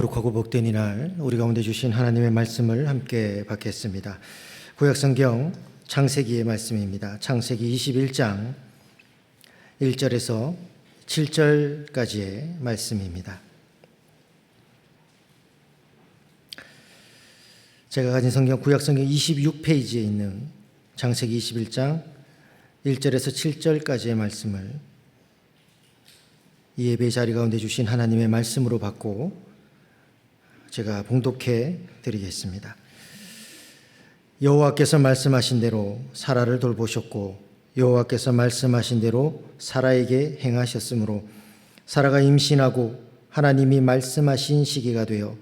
거룩하고 복된 이날 우리 가운데 주신 하나님의 말씀을 함께 받겠습니다. 구약성경 창세기의 말씀입니다. 창세기 21장 1절에서 7절까지의 말씀입니다. 제가 가진 성경 구약성경 26페이지에 있는 창세기 21장 1절에서 7절까지의 말씀을 이 예배 자리 가운데 주신 하나님의 말씀으로 받고 제가 봉독해 드리겠습니다. 여호와께서 말씀하신 대로 사라를 돌보셨고 여호와께서 말씀하신 대로 사라에게 행하셨으므로 사라가 임신하고 하나님이 말씀하신 시기가 되어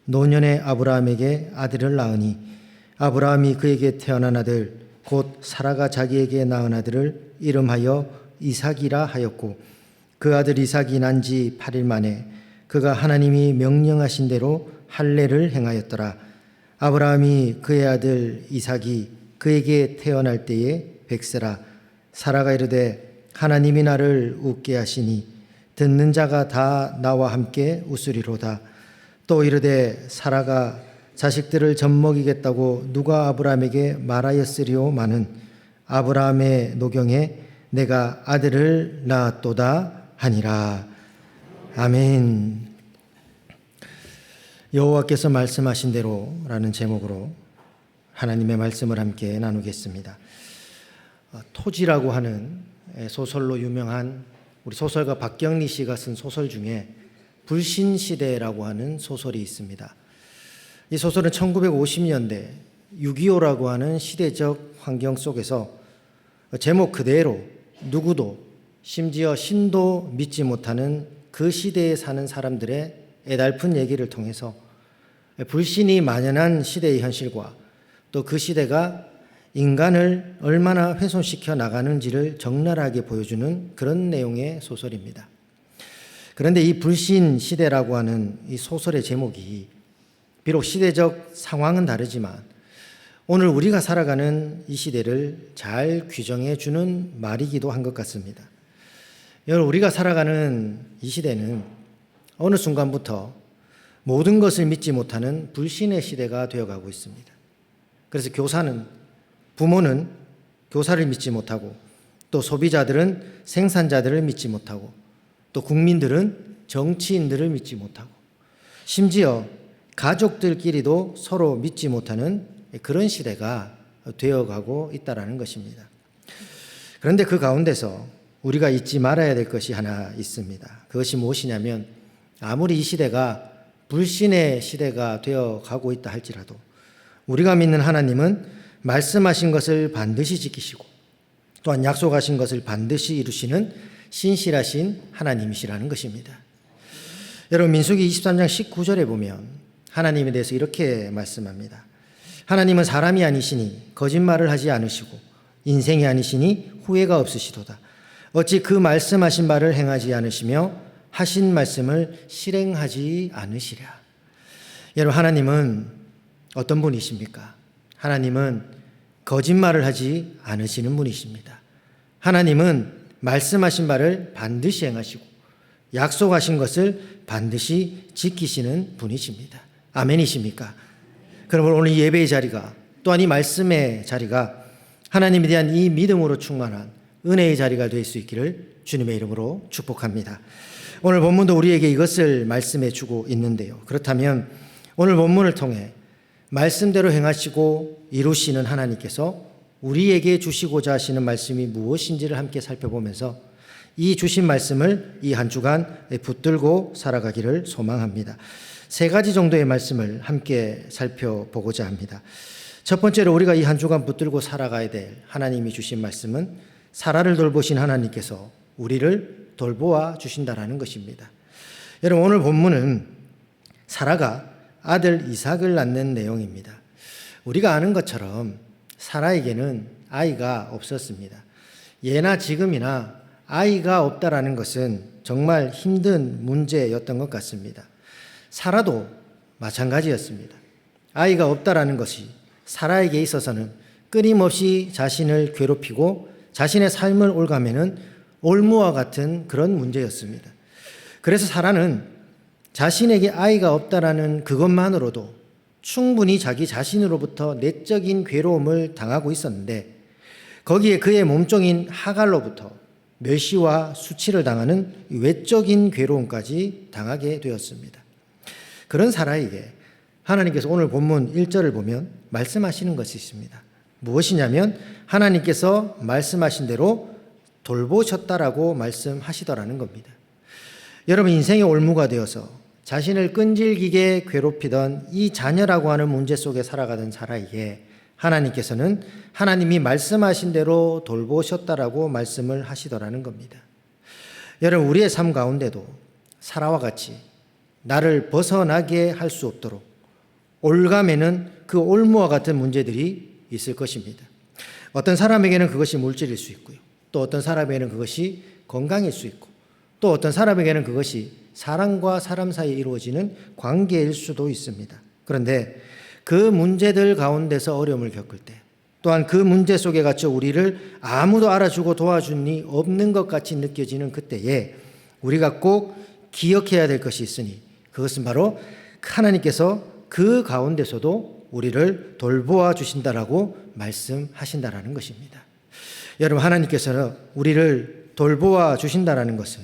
노년의 아브라함에게 아들을 낳으니 아브라함이 그에게 태어난 아들 곧 사라가 자기에게 낳은 아들을 이름하여 이삭이라 하였고 그 아들 이삭이 난 지 8일 만에 그가 하나님이 명령하신 대로 할례를 행하였더라. 아브라함이 그의 아들 이삭이 그에게 태어날 때에 100세라. 사라가 이르되 하나님이 나를 웃게 하시니 듣는 자가 다 나와 함께 웃으리로다. 또 이르되 사라가 자식들을 젖먹이겠다고 누가 아브라함에게 말하였으리오마는 아브라함의 노경에 내가 아들을 낳았도다 하니라. 아멘. 여호와께서 말씀하신 대로라는 제목으로 하나님의 말씀을 함께 나누겠습니다. 토지라고 하는 소설로 유명한 우리 소설가 박경리 씨가 쓴 소설 중에 불신시대라고 하는 소설이 있습니다. 이 소설은 1950년대 6.25라고 하는 시대적 환경 속에서 제목 그대로 누구도 심지어 신도 믿지 못하는 그 시대에 사는 사람들의 애달픈 얘기를 통해서 불신이 만연한 시대의 현실과 또 그 시대가 인간을 얼마나 훼손시켜 나가는지를 적나라하게 보여주는 그런 내용의 소설입니다. 그런데 이 불신 시대라고 하는 이 소설의 제목이 비록 시대적 상황은 다르지만 오늘 우리가 살아가는 이 시대를 잘 규정해 주는 말이기도 한 것 같습니다. 여러분, 우리가 살아가는 이 시대는 어느 순간부터 모든 것을 믿지 못하는 불신의 시대가 되어가고 있습니다. 그래서 교사는, 부모는 교사를 믿지 못하고 또 소비자들은 생산자들을 믿지 못하고 또 국민들은 정치인들을 믿지 못하고 심지어 가족들끼리도 서로 믿지 못하는 그런 시대가 되어가고 있다는 것입니다. 그런데 그 가운데서 우리가 잊지 말아야 될 것이 하나 있습니다. 그것이 무엇이냐면 아무리 이 시대가 불신의 시대가 되어가고 있다 할지라도 우리가 믿는 하나님은 말씀하신 것을 반드시 지키시고 또한 약속하신 것을 반드시 이루시는 신실하신 하나님이시라는 것입니다. 여러분, 민수기 23장 19절에 보면 하나님에 대해서 이렇게 말씀합니다. 하나님은 사람이 아니시니 거짓말을 하지 않으시고 인생이 아니시니 후회가 없으시도다. 어찌 그 말씀하신 바를 행하지 않으시며 하신 말씀을 실행하지 않으시랴. 여러분, 하나님은 어떤 분이십니까? 하나님은 거짓말을 하지 않으시는 분이십니다. 하나님은 말씀하신 바를 반드시 행하시고 약속하신 것을 반드시 지키시는 분이십니다. 아멘이십니까? 그러므로 오늘 예배의 자리가 또한 이 말씀의 자리가 하나님에 대한 이 믿음으로 충만한 은혜의 자리가 될 수 있기를 주님의 이름으로 축복합니다. 오늘 본문도 우리에게 이것을 말씀해 주고 있는데요. 그렇다면 오늘 본문을 통해 말씀대로 행하시고 이루시는 하나님께서 우리에게 주시고자 하시는 말씀이 무엇인지를 함께 살펴보면서 이 주신 말씀을 이 한 주간 붙들고 살아가기를 소망합니다. 세 가지 정도의 말씀을 함께 살펴보고자 합니다. 첫 번째로 우리가 이 한 주간 붙들고 살아가야 될 하나님이 주신 말씀은 사라를 돌보신 하나님께서 우리를 돌보아 주신다라는 것입니다. 여러분, 오늘 본문은 사라가 아들 이삭을 낳는 내용입니다. 우리가 아는 것처럼 사라에게는 아이가 없었습니다. 예나 지금이나 아이가 없다라는 것은 정말 힘든 문제였던 것 같습니다. 사라도 마찬가지였습니다. 아이가 없다라는 것이 사라에게 있어서는 끊임없이 자신을 괴롭히고 자신의 삶을 옮겨가는 올무와 같은 그런 문제였습니다. 그래서 사라는 자신에게 아이가 없다라는 그것만으로도 충분히 자기 자신으로부터 내적인 괴로움을 당하고 있었는데 거기에 그의 몸종인 하갈로부터 멸시와 수치를 당하는 외적인 괴로움까지 당하게 되었습니다. 그런 사라에게 하나님께서 오늘 본문 1절을 보면 말씀하시는 것이 있습니다. 무엇이냐면 하나님께서 말씀하신 대로 돌보셨다라고 말씀하시더라는 겁니다. 여러분, 인생의 올무가 되어서 자신을 끈질기게 괴롭히던 이 자녀라고 하는 문제 속에 살아가던 사라에게 하나님께서는 하나님이 말씀하신 대로 돌보셨다라고 말씀을 하시더라는 겁니다. 여러분, 우리의 삶 가운데도 사라와 같이 나를 벗어나게 할 수 없도록 올가매는 그 올무와 같은 문제들이 있을 것입니다. 어떤 사람에게는 그것이 물질일 수 있고요. 또 어떤 사람에게는 그것이 건강일 수 있고, 또 어떤 사람에게는 그것이 사람과 사람 사이에 이루어지는 관계일 수도 있습니다. 그런데 그 문제들 가운데서 어려움을 겪을 때, 또한 그 문제 속에 갇혀 우리를 아무도 알아주고 도와준 이 없는 것 같이 느껴지는 그때에 우리가 꼭 기억해야 될 것이 있으니 그것은 바로 하나님께서 그 가운데서도 우리를 돌보아 주신다라고 말씀하신다라는 것입니다. 여러분, 하나님께서는 우리를 돌보아 주신다라는 것은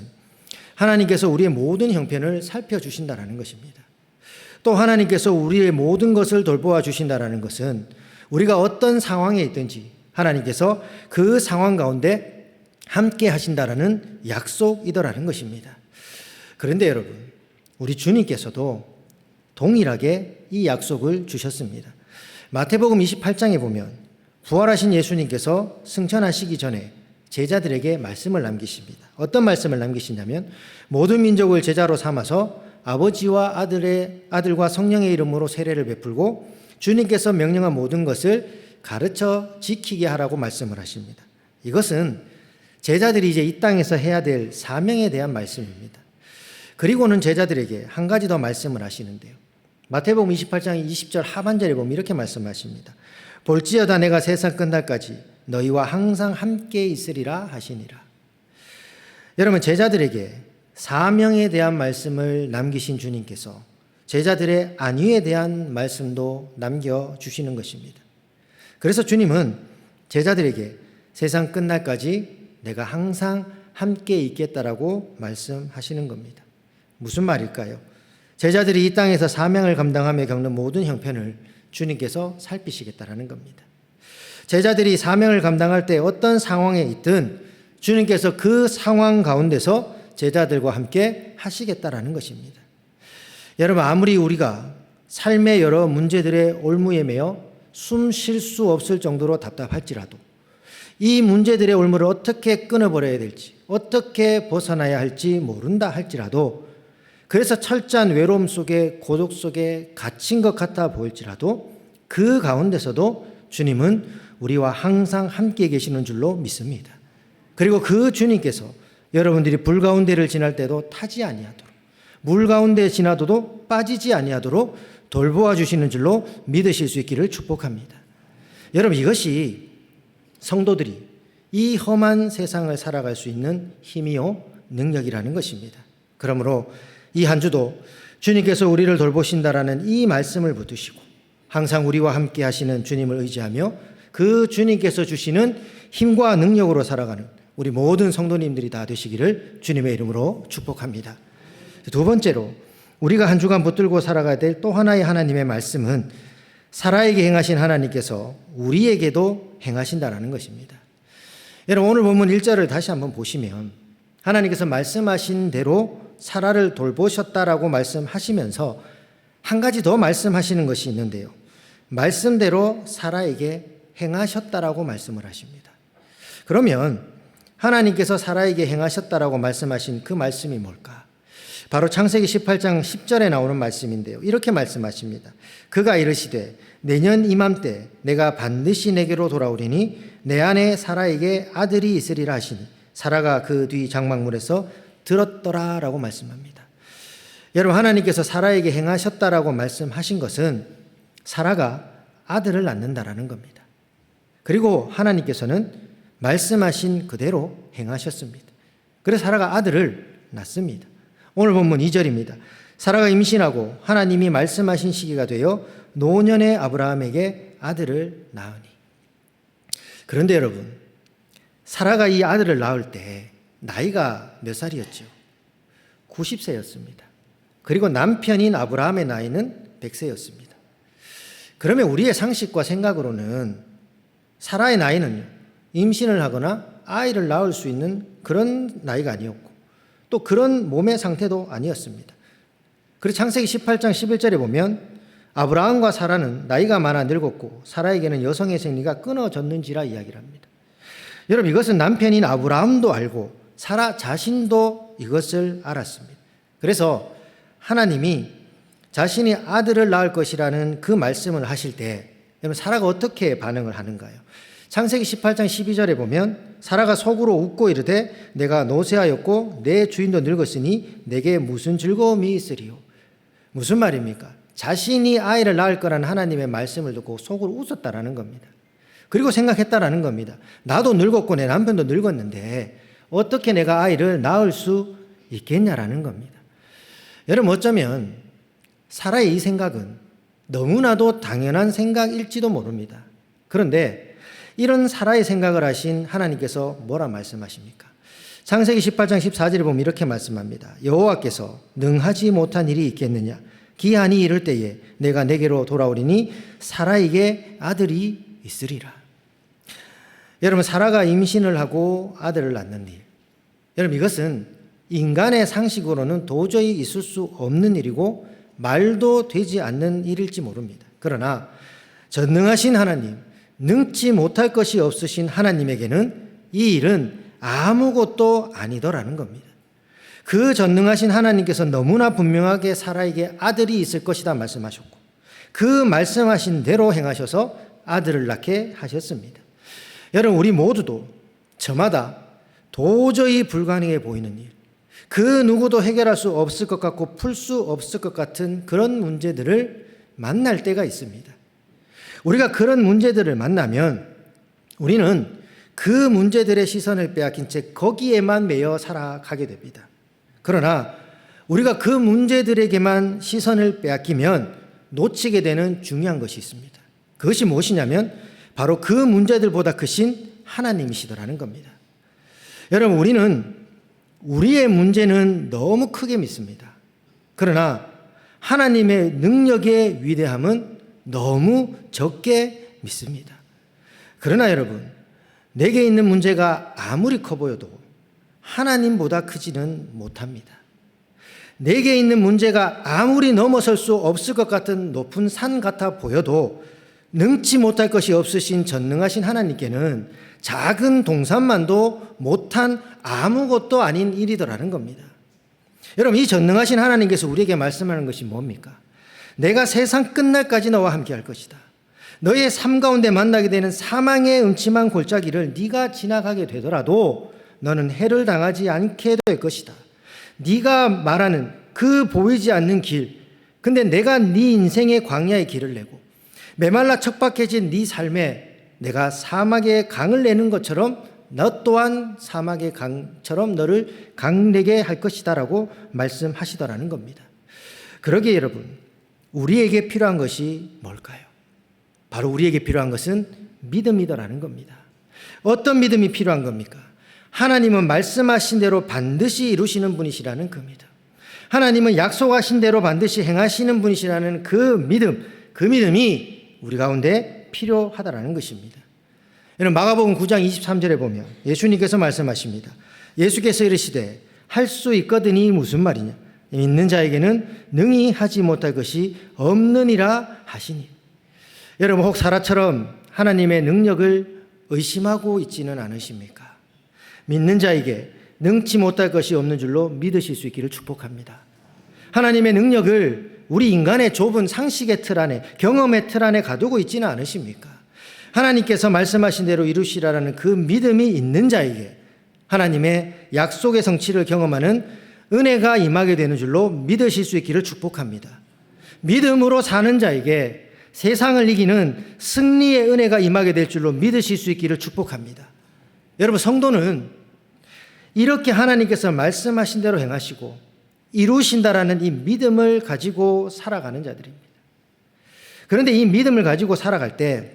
하나님께서 우리의 모든 형편을 살펴주신다라는 것입니다. 또 하나님께서 우리의 모든 것을 돌보아 주신다라는 것은 우리가 어떤 상황에 있든지 하나님께서 그 상황 가운데 함께 하신다라는 약속이더라는 것입니다. 그런데 여러분, 우리 주님께서도 동일하게 이 약속을 주셨습니다. 마태복음 28장에 보면 부활하신 예수님께서 승천하시기 전에 제자들에게 말씀을 남기십니다. 어떤 말씀을 남기시냐면 모든 민족을 제자로 삼아서 아버지와 아들과 성령의 이름으로 세례를 베풀고 주님께서 명령한 모든 것을 가르쳐 지키게 하라고 말씀을 하십니다. 이것은 제자들이 이제 이 땅에서 해야 될 사명에 대한 말씀입니다. 그리고는 제자들에게 한 가지 더 말씀을 하시는데요. 마태복음 28장 20절 하반절에 보면 이렇게 말씀하십니다. 볼지어다 내가 세상 끝날까지 너희와 항상 함께 있으리라 하시니라. 여러분, 제자들에게 사명에 대한 말씀을 남기신 주님께서 제자들의 안위에 대한 말씀도 남겨주시는 것입니다. 그래서 주님은 제자들에게 세상 끝날까지 내가 항상 함께 있겠다라고 말씀하시는 겁니다. 무슨 말일까요? 제자들이 이 땅에서 사명을 감당하며 겪는 모든 형편을 주님께서 살피시겠다라는 겁니다. 제자들이 사명을 감당할 때 어떤 상황에 있든 주님께서 그 상황 가운데서 제자들과 함께 하시겠다라는 것입니다. 여러분, 아무리 우리가 삶의 여러 문제들의 올무에 매여 숨 쉴 수 없을 정도로 답답할지라도 이 문제들의 올무를 어떻게 끊어버려야 될지, 어떻게 벗어나야 할지 모른다 할지라도, 그래서 철저한 외로움 속에 고독 속에 갇힌 것 같아 보일지라도 그 가운데서도 주님은 우리와 항상 함께 계시는 줄로 믿습니다. 그리고 그 주님께서 여러분들이 불 가운데를 지날 때도 타지 아니하도록, 물 가운데 지나도도 빠지지 아니하도록 돌보아 주시는 줄로 믿으실 수 있기를 축복합니다. 여러분, 이것이 성도들이 이 험한 세상을 살아갈 수 있는 힘이요 능력이라는 것입니다. 그러므로 이 한 주도 주님께서 우리를 돌보신다라는 이 말씀을 붙드시고 항상 우리와 함께 하시는 주님을 의지하며 그 주님께서 주시는 힘과 능력으로 살아가는 우리 모든 성도님들이 다 되시기를 주님의 이름으로 축복합니다. 두 번째로 우리가 한 주간 붙들고 살아가야 될 또 하나의 하나님의 말씀은 사라에게 행하신 하나님께서 우리에게도 행하신다라는 것입니다. 여러분, 오늘 본문 1절을 다시 한번 보시면 하나님께서 말씀하신 대로 사라를 돌보셨다라고 말씀하시면서 한 가지 더 말씀하시는 것이 있는데요. 말씀대로 사라에게 행하셨다라고 말씀을 하십니다. 그러면 하나님께서 사라에게 행하셨다라고 말씀하신 그 말씀이 뭘까? 바로 창세기 18장 10절에 나오는 말씀인데요. 이렇게 말씀하십니다. 그가 이르시되 내년 이맘때 내가 반드시 내게로 돌아오리니 내 안에 사라에게 아들이 있으리라 하시니 사라가 그 뒤 장막문에서 들었더라라고 말씀합니다. 여러분, 하나님께서 사라에게 행하셨다라고 말씀하신 것은 사라가 아들을 낳는다라는 겁니다. 그리고 하나님께서는 말씀하신 그대로 행하셨습니다. 그래서 사라가 아들을 낳습니다. 오늘 본문 2절입니다. 사라가 임신하고 하나님이 말씀하신 시기가 되어 노년의 아브라함에게 아들을 낳으니. 그런데 여러분, 사라가 이 아들을 낳을 때 나이가 몇 살이었죠? 90세였습니다. 그리고 남편인 아브라함의 나이는 100세였습니다. 그러면 우리의 상식과 생각으로는 사라의 나이는 임신을 하거나 아이를 낳을 수 있는 그런 나이가 아니었고 또 그런 몸의 상태도 아니었습니다. 그래서 창세기 18장 11절에 보면 아브라함과 사라는 나이가 많아 늙었고 사라에게는 여성의 생리가 끊어졌는지라 이야기를 합니다. 여러분, 이것은 남편인 아브라함도 알고 사라 자신도 이것을 알았습니다. 그래서 하나님이 자신이 아들을 낳을 것이라는 그 말씀을 하실 때 여러분, 사라가 어떻게 반응을 하는가요? 창세기 18장 12절에 보면 사라가 속으로 웃고 이르되 내가 노쇠하였고 내 주인도 늙었으니 내게 무슨 즐거움이 있으리요. 무슨 말입니까? 자신이 아이를 낳을 거라는 하나님의 말씀을 듣고 속으로 웃었다라는 겁니다. 그리고 생각했다라는 겁니다. 나도 늙었고 내 남편도 늙었는데 어떻게 내가 아이를 낳을 수 있겠냐라는 겁니다. 여러분, 어쩌면 사라의 이 생각은 너무나도 당연한 생각일지도 모릅니다. 그런데 이런 사라의 생각을 하신 하나님께서 뭐라 말씀하십니까? 창세기 18장 14절에 보면 이렇게 말씀합니다. 여호와께서 능하지 못한 일이 있겠느냐? 기한이 이를 때에 내가 내게로 돌아오리니 사라에게 아들이 있으리라. 여러분, 사라가 임신을 하고 아들을 낳는 일, 여러분, 이것은 인간의 상식으로는 도저히 있을 수 없는 일이고 말도 되지 않는 일일지 모릅니다. 그러나 전능하신 하나님, 능치 못할 것이 없으신 하나님에게는 이 일은 아무것도 아니더라는 겁니다. 그 전능하신 하나님께서 너무나 분명하게 사라에게 아들이 있을 것이다 말씀하셨고 그 말씀하신 대로 행하셔서 아들을 낳게 하셨습니다. 여러분, 우리 모두도 저마다 도저히 불가능해 보이는 일, 그 누구도 해결할 수 없을 것 같고 풀 수 없을 것 같은 그런 문제들을 만날 때가 있습니다. 우리가 그런 문제들을 만나면 우리는 그 문제들의 시선을 빼앗긴 채 거기에만 매여 살아가게 됩니다. 그러나 우리가 그 문제들에게만 시선을 빼앗기면 놓치게 되는 중요한 것이 있습니다. 그것이 무엇이냐면 바로 그 문제들보다 크신 하나님이시더라는 겁니다. 여러분, 우리는 우리의 문제는 너무 크게 믿습니다. 그러나 하나님의 능력의 위대함은 너무 적게 믿습니다. 그러나 여러분, 내게 있는 문제가 아무리 커 보여도 하나님보다 크지는 못합니다. 내게 있는 문제가 아무리 넘어설 수 없을 것 같은 높은 산 같아 보여도 능치 못할 것이 없으신 전능하신 하나님께는 작은 동산만도 못한 아무것도 아닌 일이더라는 겁니다. 여러분, 이 전능하신 하나님께서 우리에게 말씀하는 것이 뭡니까? 내가 세상 끝날까지 너와 함께 할 것이다. 너의 삶 가운데 만나게 되는 사망의 음침한 골짜기를 네가 지나가게 되더라도 너는 해를 당하지 않게 될 것이다. 네가 말하는 그 보이지 않는 길, 근데 내가 네 인생의 광야의 길을 내고 메말라 척박해진 네 삶에 내가 사막의 강을 내는 것처럼 너 또한 사막의 강처럼 너를 강내게 할 것이다 라고 말씀하시더라는 겁니다. 그러기에 여러분, 우리에게 필요한 것이 뭘까요? 바로 우리에게 필요한 것은 믿음이더라는 겁니다. 어떤 믿음이 필요한 겁니까? 하나님은 말씀하신 대로 반드시 이루시는 분이시라는 그 믿음. 하나님은 약속하신 대로 반드시 행하시는 분이시라는 그 믿음이 우리 가운데 필요하다라는 것입니다. 여러분, 마가복음 9장 23절에 보면 예수님께서 말씀하십니다. 예수께서 이르시되 할 수 있거든이 무슨 말이냐? 믿는 자에게는 능히 하지 못할 것이 없느니라 하시니. 여러분, 혹 사라처럼 하나님의 능력을 의심하고 있지는 않으십니까? 믿는 자에게 능치 못할 것이 없는 줄로 믿으실 수 있기를 축복합니다. 하나님의 능력을 우리 인간의 좁은 상식의 틀 안에, 경험의 틀 안에 가두고 있지는 않으십니까? 하나님께서 말씀하신 대로 이루시라는 그 믿음이 있는 자에게 하나님의 약속의 성취를 경험하는 은혜가 임하게 되는 줄로 믿으실 수 있기를 축복합니다. 믿음으로 사는 자에게 세상을 이기는 승리의 은혜가 임하게 될 줄로 믿으실 수 있기를 축복합니다. 여러분, 성도는 이렇게 하나님께서 말씀하신 대로 행하시고 이루신다라는 이 믿음을 가지고 살아가는 자들입니다. 그런데 이 믿음을 가지고 살아갈 때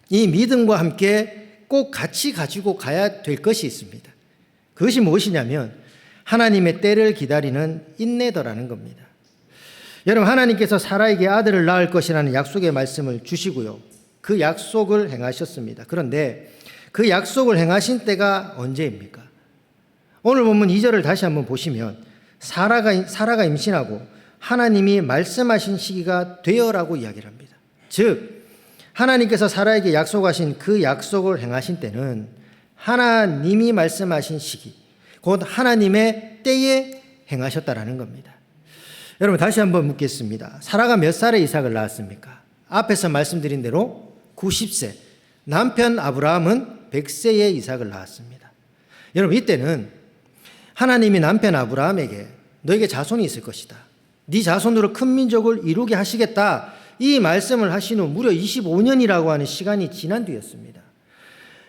이 믿음과 함께 꼭 같이 가지고 가야 될 것이 있습니다. 그것이 무엇이냐면 하나님의 때를 기다리는 인내더라는 겁니다. 여러분, 하나님께서 사라에게 아들을 낳을 것이라는 약속의 말씀을 주시고요, 그 약속을 행하셨습니다. 그런데 그 약속을 행하신 때가 언제입니까? 오늘 본문 2절을 다시 한번 보시면 사라가 임신하고 하나님이 말씀하신 시기가 되어라고 이야기를 합니다. 즉 하나님께서 사라에게 약속하신 그 약속을 행하신 때는 하나님이 말씀하신 시기, 곧 하나님의 때에 행하셨다라는 겁니다. 여러분, 다시 한번 묻겠습니다. 사라가 몇 살에 이삭을 낳았습니까? 앞에서 말씀드린 대로 90세, 남편 아브라함은 100세에 이삭을 낳았습니다. 여러분, 이때는 하나님이 남편 아브라함에게 너에게 자손이 있을 것이다, 네 자손으로 큰 민족을 이루게 하시겠다, 이 말씀을 하신 후 무려 25년이라고 하는 시간이 지난 뒤였습니다.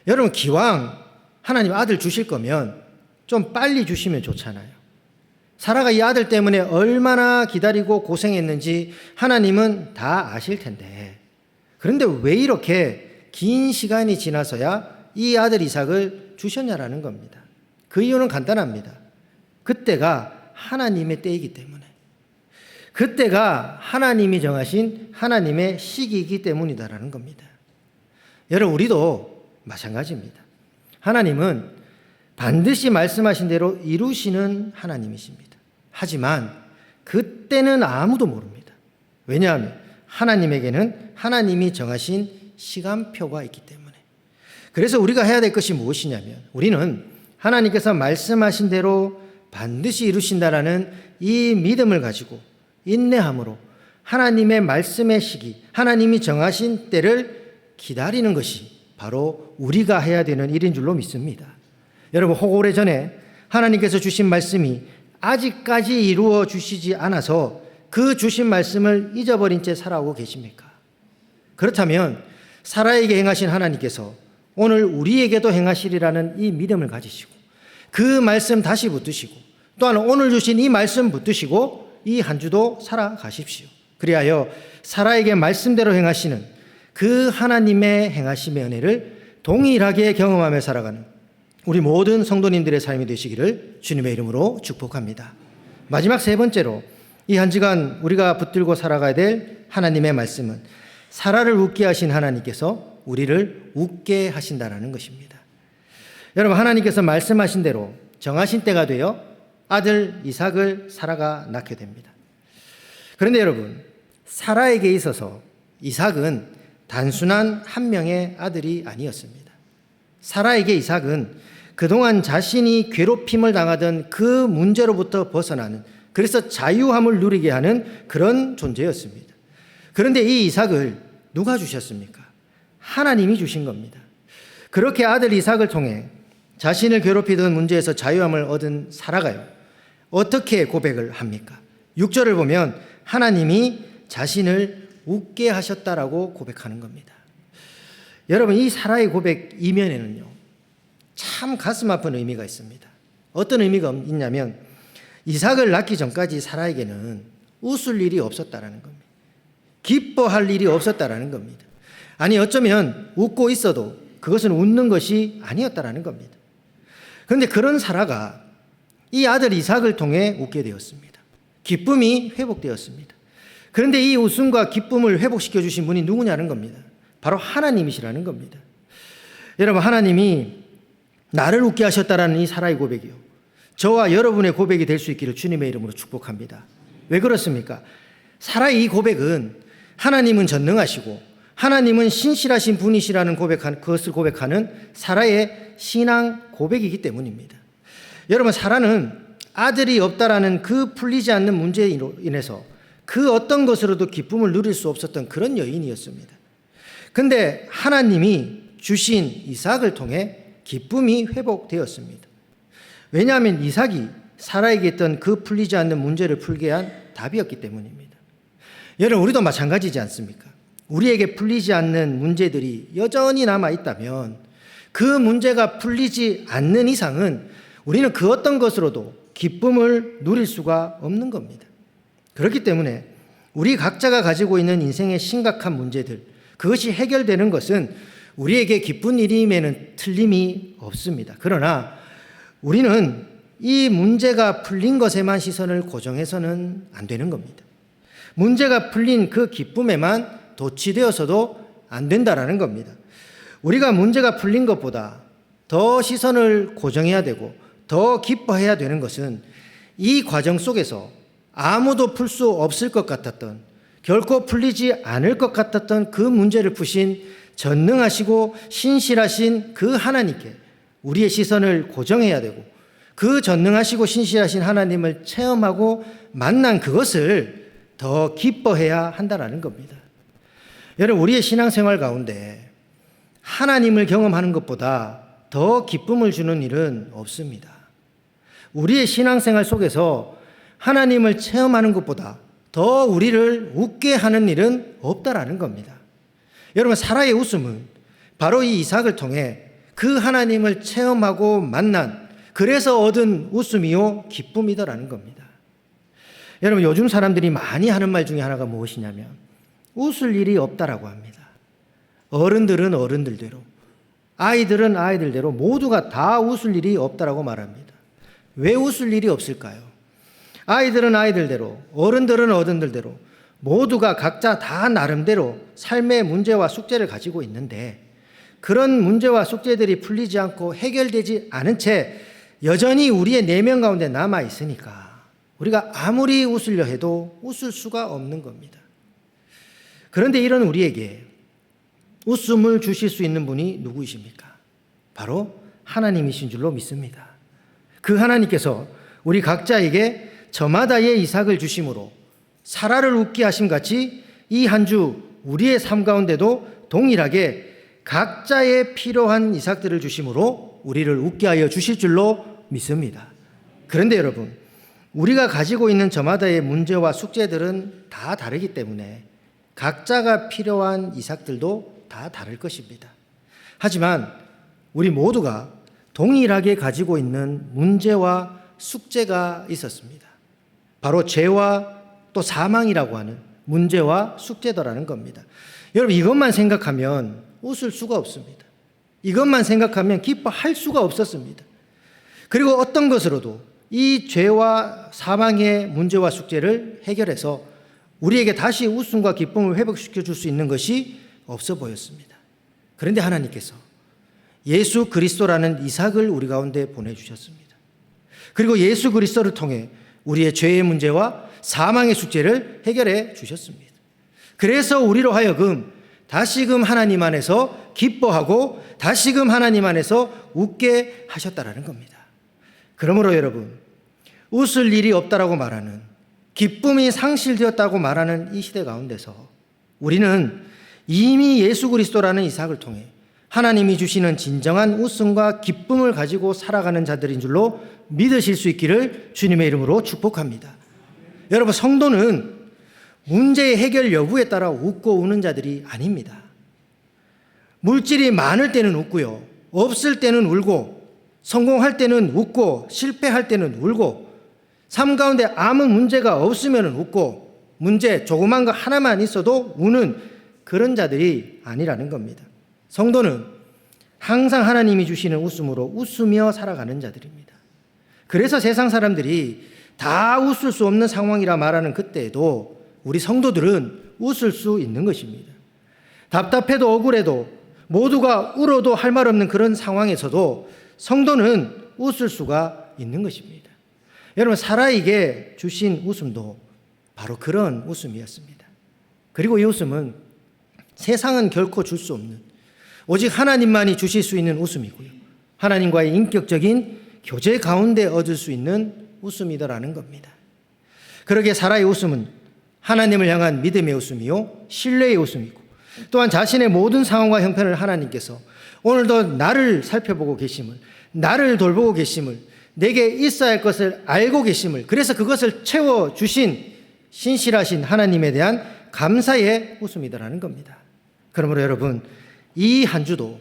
여러분, 기왕 하나님 아들 주실 거면 좀 빨리 주시면 좋잖아요. 사라가 이 아들 때문에 얼마나 기다리고 고생했는지 하나님은 다 아실 텐데, 그런데 왜 이렇게 긴 시간이 지나서야 이 아들 이삭을 주셨냐라는 겁니다. 그 이유는 간단합니다. 그때가 하나님의 때이기 때문에, 그때가 하나님이 정하신 하나님의 시기이기 때문이다라는 겁니다. 여러분, 우리도 마찬가지입니다. 하나님은 반드시 말씀하신 대로 이루시는 하나님이십니다. 하지만 그때는 아무도 모릅니다. 왜냐하면 하나님에게는 하나님이 정하신 시간표가 있기 때문에. 그래서 우리가 해야 될 것이 무엇이냐면, 우리는 하나님께서 말씀하신 대로 반드시 이루신다라는 이 믿음을 가지고 인내함으로 하나님의 말씀의 시기, 하나님이 정하신 때를 기다리는 것이 바로 우리가 해야 되는 일인 줄로 믿습니다. 여러분, 혹 오래전에 하나님께서 주신 말씀이 아직까지 이루어 주시지 않아서 그 주신 말씀을 잊어버린 채 살아오고 계십니까? 그렇다면 사라에게 행하신 하나님께서 오늘 우리에게도 행하시리라는 이 믿음을 가지시고 그 말씀 다시 붙드시고, 또한 오늘 주신 이 말씀 붙드시고 이 한 주도 살아가십시오. 그리하여 사라에게 말씀대로 행하시는 그 하나님의 행하심의 은혜를 동일하게 경험하며 살아가는 우리 모든 성도님들의 삶이 되시기를 주님의 이름으로 축복합니다. 마지막 세 번째로 이 한 주간 우리가 붙들고 살아가야 될 하나님의 말씀은 사라를 웃게 하신 하나님께서 우리를 웃게 하신다는 것입니다. 여러분, 하나님께서 말씀하신 대로 정하신 때가 되어 아들 이삭을 사라가 낳게 됩니다. 그런데 여러분, 사라에게 있어서 이삭은 단순한 한 명의 아들이 아니었습니다. 사라에게 이삭은 그동안 자신이 괴롭힘을 당하던 그 문제로부터 벗어나는, 그래서 자유함을 누리게 하는 그런 존재였습니다. 그런데 이 이삭을 누가 주셨습니까? 하나님이 주신 겁니다. 그렇게 아들 이삭을 통해 자신을 괴롭히던 문제에서 자유함을 얻은 사라가요, 어떻게 고백을 합니까? 6절을 보면 하나님이 자신을 웃게 하셨다라고 고백하는 겁니다. 여러분, 이 사라의 고백 이면에는요, 참 가슴 아픈 의미가 있습니다. 어떤 의미가 있냐면, 이삭을 낳기 전까지 사라에게는 웃을 일이 없었다라는 겁니다. 기뻐할 일이 없었다라는 겁니다. 아니, 어쩌면 웃고 있어도 그것은 웃는 것이 아니었다라는 겁니다. 그런데 그런 사라가 이 아들 이삭을 통해 웃게 되었습니다. 기쁨이 회복되었습니다. 그런데 이 웃음과 기쁨을 회복시켜 주신 분이 누구냐는 겁니다. 바로 하나님이시라는 겁니다. 여러분, 하나님이 나를 웃게 하셨다라는 이 사라의 고백이요, 저와 여러분의 고백이 될 수 있기를 주님의 이름으로 축복합니다. 왜 그렇습니까? 사라의 이 고백은 하나님은 전능하시고 하나님은 신실하신 분이시라는 그것을 고백하는 사라의 신앙 고백이기 때문입니다. 여러분, 사라는 아들이 없다라는 그 풀리지 않는 문제로 인해서 그 어떤 것으로도 기쁨을 누릴 수 없었던 그런 여인이었습니다. 그런데 하나님이 주신 이삭을 통해 기쁨이 회복되었습니다. 왜냐하면 이삭이 사라에게 있던 그 풀리지 않는 문제를 풀게 한 답이었기 때문입니다. 여러분, 우리도 마찬가지지 않습니까? 우리에게 풀리지 않는 문제들이 여전히 남아있다면 그 문제가 풀리지 않는 이상은 우리는 그 어떤 것으로도 기쁨을 누릴 수가 없는 겁니다. 그렇기 때문에 우리 각자가 가지고 있는 인생의 심각한 문제들, 그것이 해결되는 것은 우리에게 기쁜 일임에는 틀림이 없습니다. 그러나 우리는 이 문제가 풀린 것에만 시선을 고정해서는 안 되는 겁니다. 문제가 풀린 그 기쁨에만 도취되어서도 안 된다라는 겁니다. 우리가 문제가 풀린 것보다 더 시선을 고정해야 되고 더 기뻐해야 되는 것은 이 과정 속에서 아무도 풀 수 없을 것 같았던, 결코 풀리지 않을 것 같았던 그 문제를 푸신 전능하시고 신실하신 그 하나님께 우리의 시선을 고정해야 되고, 그 전능하시고 신실하신 하나님을 체험하고 만난 그것을 더 기뻐해야 한다는 겁니다. 여러분, 우리의 신앙생활 가운데 하나님을 경험하는 것보다 더 기쁨을 주는 일은 없습니다. 우리의 신앙생활 속에서 하나님을 체험하는 것보다 더 우리를 웃게 하는 일은 없다라는 겁니다. 여러분, 사라의 웃음은 바로 이 이삭을 통해 그 하나님을 체험하고 만난, 그래서 얻은 웃음이요 기쁨이더라는 겁니다. 여러분, 요즘 사람들이 많이 하는 말 중에 하나가 무엇이냐면 웃을 일이 없다라고 합니다. 어른들은 어른들대로, 아이들은 아이들대로 모두가 다 웃을 일이 없다라고 말합니다. 왜 웃을 일이 없을까요? 아이들은 아이들대로, 어른들은 어른들대로 모두가 각자 다 나름대로 삶의 문제와 숙제를 가지고 있는데, 그런 문제와 숙제들이 풀리지 않고 해결되지 않은 채 여전히 우리의 내면 가운데 남아 있으니까 우리가 아무리 웃으려 해도 웃을 수가 없는 겁니다. 그런데 이런 우리에게 웃음을 주실 수 있는 분이 누구이십니까? 바로 하나님이신 줄로 믿습니다. 그 하나님께서 우리 각자에게 저마다의 이삭을 주심으로 사라를 웃게 하심 같이 이 한 주 우리의 삶 가운데도 동일하게 각자의 필요한 이삭들을 주심으로 우리를 웃게 하여 주실 줄로 믿습니다. 그런데 여러분, 우리가 가지고 있는 저마다의 문제와 숙제들은 다 다르기 때문에 각자가 필요한 이삭들도 다 다를 것입니다. 하지만 우리 모두가 동일하게 가지고 있는 문제와 숙제가 있었습니다. 바로 죄와 또 사망이라고 하는 문제와 숙제더라는 겁니다. 여러분, 이것만 생각하면 웃을 수가 없습니다. 이것만 생각하면 기뻐할 수가 없었습니다. 그리고 어떤 것으로도 이 죄와 사망의 문제와 숙제를 해결해서 우리에게 다시 웃음과 기쁨을 회복시켜 줄 수 있는 것이 없어 보였습니다. 그런데 하나님께서 예수 그리스도라는 이삭을 우리 가운데 보내주셨습니다. 그리고 예수 그리스도를 통해 우리의 죄의 문제와 사망의 숙제를 해결해 주셨습니다. 그래서 우리로 하여금 다시금 하나님 안에서 기뻐하고 다시금 하나님 안에서 웃게 하셨다라는 겁니다. 그러므로 여러분, 웃을 일이 없다라고 말하는, 기쁨이 상실되었다고 말하는 이 시대 가운데서 우리는 이미 예수 그리스도라는 이삭을 통해 하나님이 주시는 진정한 웃음과 기쁨을 가지고 살아가는 자들인 줄로 믿으실 수 있기를 주님의 이름으로 축복합니다. 여러분, 성도는 문제의 해결 여부에 따라 웃고 우는 자들이 아닙니다. 물질이 많을 때는 웃고요, 없을 때는 울고, 성공할 때는 웃고, 실패할 때는 울고, 삶 가운데 아무 문제가 없으면 웃고, 문제 조그만 거 하나만 있어도 우는 그런 자들이 아니라는 겁니다. 성도는 항상 하나님이 주시는 웃음으로 웃으며 살아가는 자들입니다. 그래서 세상 사람들이 다 웃을 수 없는 상황이라 말하는 그때에도 우리 성도들은 웃을 수 있는 것입니다. 답답해도 억울해도 모두가 울어도 할 말 없는 그런 상황에서도 성도는 웃을 수가 있는 것입니다. 여러분, 사라에게 주신 웃음도 바로 그런 웃음이었습니다. 그리고 이 웃음은 세상은 결코 줄 수 없는, 오직 하나님만이 주실 수 있는 웃음이고요, 하나님과의 인격적인 교제 가운데 얻을 수 있는 웃음이더라는 겁니다. 그러기에 사라의 웃음은 하나님을 향한 믿음의 웃음이요, 신뢰의 웃음이고, 또한 자신의 모든 상황과 형편을 하나님께서 오늘도 나를 살펴보고 계심을, 나를 돌보고 계심을, 내게 있어야 할 것을 알고 계심을, 그래서 그것을 채워주신 신실하신 하나님에 대한 감사의 웃음이더라는 겁니다. 그러므로 여러분, 이 한 주도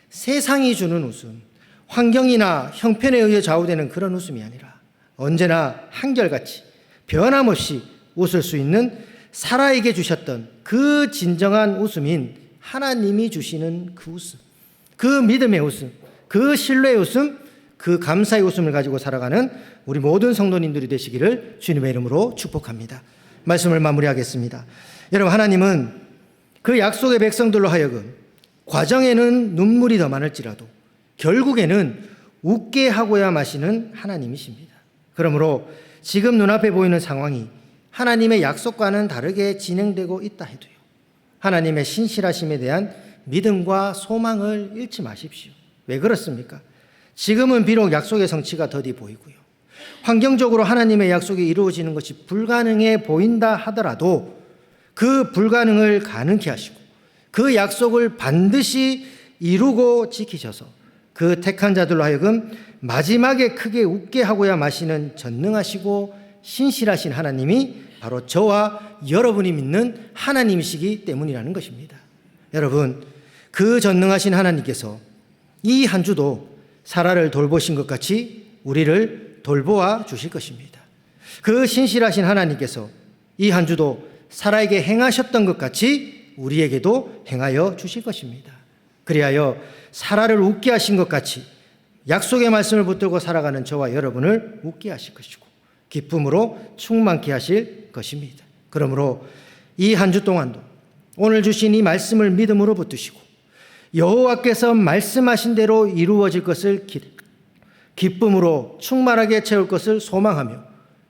세상이 주는 웃음, 환경이나 형편에 의해 좌우되는 그런 웃음이 아니라 언제나 한결같이 변함없이 웃을 수 있는 사라에게 주셨던 그 진정한 웃음인 하나님이 주시는 그 웃음, 그 믿음의 웃음, 그 신뢰의 웃음, 그 감사의 웃음을 가지고 살아가는 우리 모든 성도님들이 되시기를 주님의 이름으로 축복합니다. 말씀을 마무리하겠습니다. 여러분, 하나님은 그 약속의 백성들로 하여금 과정에는 눈물이 더 많을지라도 결국에는 웃게 하고야 마시는 하나님이십니다. 그러므로 지금 눈앞에 보이는 상황이 하나님의 약속과는 다르게 진행되고 있다 해도요, 하나님의 신실하심에 대한 믿음과 소망을 잃지 마십시오. 왜 그렇습니까? 지금은 비록 약속의 성취가 더디 보이고요, 환경적으로 하나님의 약속이 이루어지는 것이 불가능해 보인다 하더라도 그 불가능을 가능케 하시고 그 약속을 반드시 이루고 지키셔서 그 택한 자들로 하여금 마지막에 크게 웃게 하고야 마시는 전능하시고 신실하신 하나님이 바로 저와 여러분이 믿는 하나님이시기 때문이라는 것입니다. 여러분, 그 전능하신 하나님께서 이 한 주도 사라를 돌보신 것 같이 우리를 돌보아 주실 것입니다. 그 신실하신 하나님께서 이 한 주도 사라에게 행하셨던 것 같이 우리에게도 행하여 주실 것입니다. 그리하여 사라를 웃게 하신 것 같이 약속의 말씀을 붙들고 살아가는 저와 여러분을 웃게 하실 것이고 기쁨으로 충만케 하실 것입니다. 그러므로 이 한 주 동안도 오늘 주신 이 말씀을 믿음으로 붙드시고 여호와께서 말씀하신 대로 이루어질 것을 기쁨으로 충만하게 채울 것을 소망하며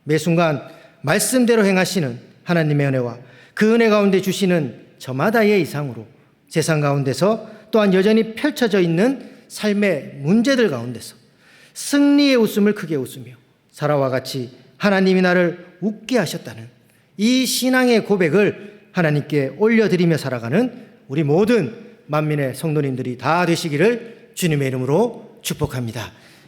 매 순간 말씀대로 행하시는 하나님의 은혜와 그 은혜 가운데 주시는 저마다의 이상으로 세상 가운데서 또한 여전히 펼쳐져 있는 삶의 문제들 가운데서 승리의 웃음을 크게 웃으며 사라와 같이 하나님이 나를 웃게 하셨다는 이 신앙의 고백을 하나님께 올려드리며 살아가는 우리 모든 만민의 성도님들이 다 되시기를 주님의 이름으로 축복합니다.